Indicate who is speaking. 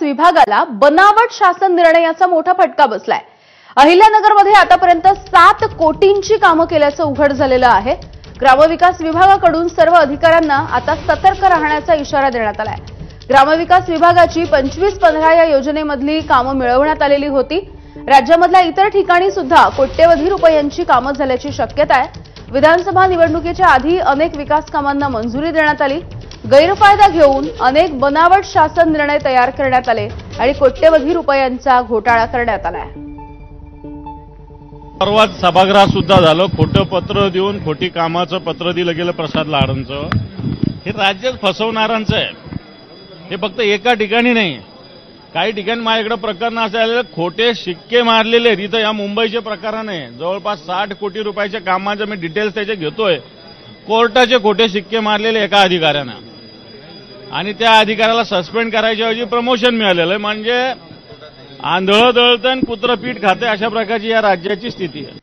Speaker 1: विभागाला बनावट शासन निर्णयाचा मोठा फटका बसलाय। अहिल्यानगरमध्ये आतापर्यंत 7 कोटींची कामं केल्याचं उघड झालेलं आहे। ग्रामविकास विभागाकडून सर्व अधिकाऱ्यांना आता सतर्क राहण्याचा इशारा देण्यात आलाय। ग्रामविकास विभागाची 25-15 या योजनेमधली कामं मिळवण्यात आलेली होती। राज्यामधल्या इतर ठिकाणी सुद्धा कोट्यवधी रुपयांची कामं झाल्याची शक्यता आहे। विधानसभा निवडणुकीच्या आधी अनेक विकास कामांना मंजुरी देण्यात आली। गैरफायदा घेऊन अनेक बनावट शासन निर्णय तयार करण्यात आले आणि कोट्यवधी रुपयांचा घोटाळा करण्यात आलाय।
Speaker 2: परवाच सभागृहात सुद्धा झालं, खोटं पत्र देऊन खोटी कामाचं पत्र दिलं गेलं प्रसाद लाडांचं। हे राज्यात फसवणाऱ्यांचं आहे। हे फक्त एका ठिकाणी नाही, काही ठिकाणी माझ्याकडे प्रकरण असे आलेले खोटे शिक्के मारलेले आहेत। इथं या मुंबईचे प्रकरण आहे, जवळपास 60 कोटी रुपयाच्या कामाचे मी डिटेल्स त्याचे घेतोय। कोर्टाचे खोटे शिक्के मारलेले एका अधिकाऱ्यानं आणि त्या अधिकाऱ्याला सस्पेंड करायच्या ऐवजी प्रमोशन मिळालेलं आहे। म्हणजे आंधळं दळतं पुत्र पीठ खाते अशा प्रकारची या राज्याची स्थिती आहे।